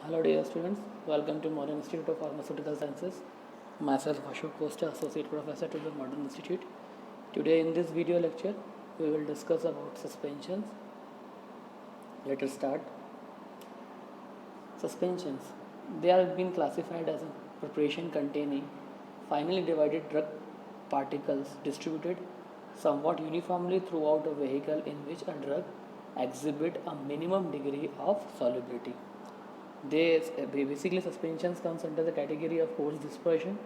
Hello dear students, welcome to Modern Institute of Pharmaceutical Sciences. Myself Ashok Costa, Associate Professor to the Modern Institute. Today in this video lecture, we will discuss about suspensions. Let us start. Suspensions. They are being classified as a preparation containing finely divided drug particles distributed somewhat uniformly throughout a vehicle in which a drug exhibit a minimum degree of solubility. Basically suspensions comes under the category of coarse dispersion.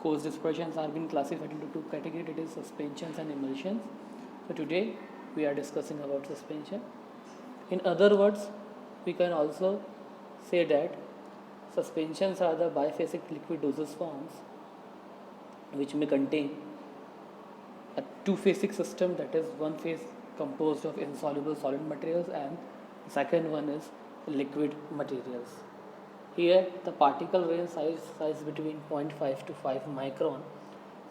Coarse dispersions are being classified into two categories, it is suspensions and emulsions. So today we are discussing about suspension. In other words, we can also say that suspensions are the biphasic liquid dosage forms which may contain a two-phasic system, that is one phase composed of insoluble solid materials and second one is liquid materials. Here the particle range size between 0.5 to 5 micron.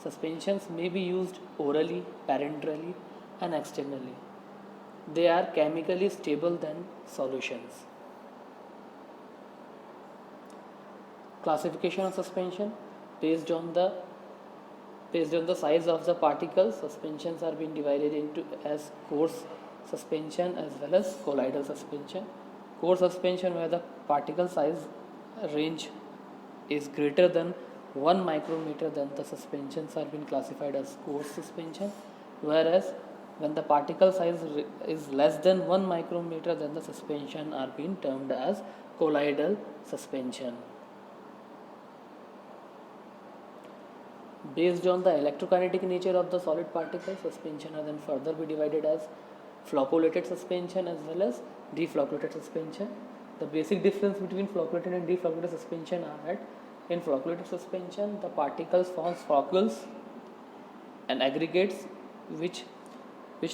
Suspensions may be used orally, parenterally and externally. They are chemically stable than solutions. Classification of suspension based on the size of the particles. Suspensions are being divided into as coarse suspension as well as colloidal suspension. Coarse suspension, where the particle size range is greater than 1 micrometer, then the suspensions are being classified as coarse suspension, whereas when the particle size is less than 1 micrometer, then the suspension are being termed as colloidal suspension. Based on the electrokinetic nature of the solid particles, suspension are then further be divided as flocculated suspension as well as deflocculated suspension. The basic difference between flocculated and deflocculated suspension are that in flocculated suspension the particles form floccles and aggregates which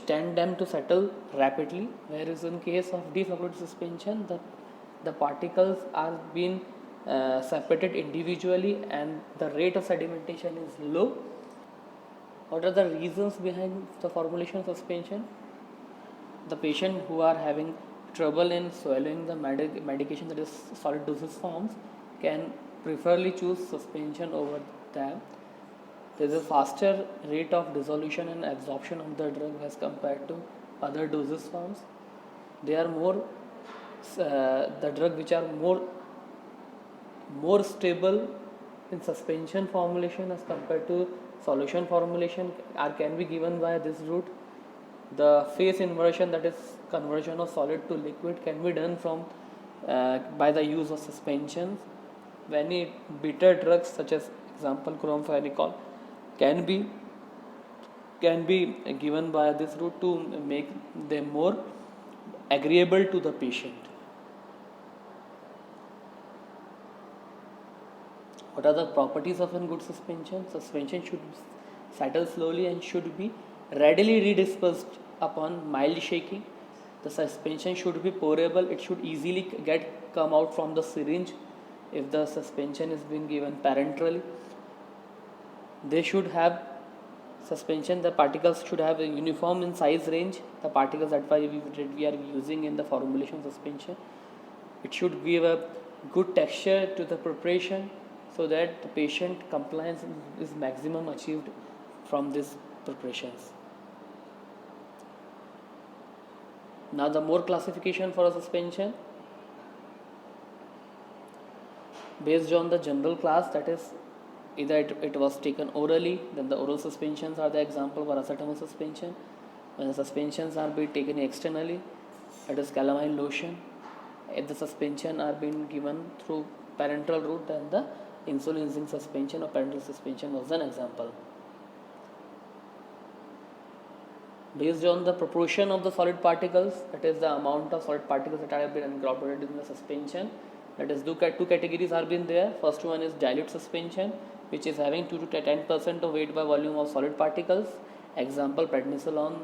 tend them to settle rapidly, whereas in case of deflocculated suspension the particles are being separated individually and the rate of sedimentation is low. What are the reasons behind the formulation of suspension? The patient who are having trouble in swallowing the medication, that is solid dosage forms, can preferably choose suspension over them. There is a faster rate of dissolution and absorption of the drug as compared to other dosage forms. They are more the drug which are more stable in suspension formulation as compared to solution formulation can be given by this route. The phase inversion, that is conversion of solid to liquid, can be done from by the use of suspensions. Many bitter drugs such as example chloramphenicol can be given by this route to make them more agreeable to the patient. What are the properties of a good suspension? Suspension should settle slowly and should be readily redispersed upon mild shaking. The suspension should be pourable. It should easily come out from the syringe if the suspension is being given parenterally. They should have suspension. The particles should have a uniform in size range. The particles that we are using in the formulation suspension. It should give a good texture to the preparation, so that the patient compliance is maximum achieved from these preparations. Now the more classification for a suspension based on the general class, that is either it was taken orally, then the oral suspensions are the example for paracetamol suspension. When the suspensions are being taken externally, that is calamine lotion. If the suspension are being given through parenteral route, then the insulin zinc suspension or parenteral suspension was an example. Based on the proportion of the solid particles, that is the amount of solid particles that have been incorporated in the suspension, that is two categories are been there. First one is dilute suspension, which is having 2 to 10% of weight by volume of solid particles, example prednisolone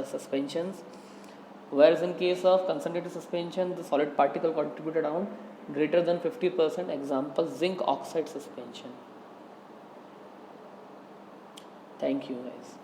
suspensions. Whereas in case of concentrated suspension, the solid particle contributed around greater than 50%, example zinc oxide suspension. Thank you guys.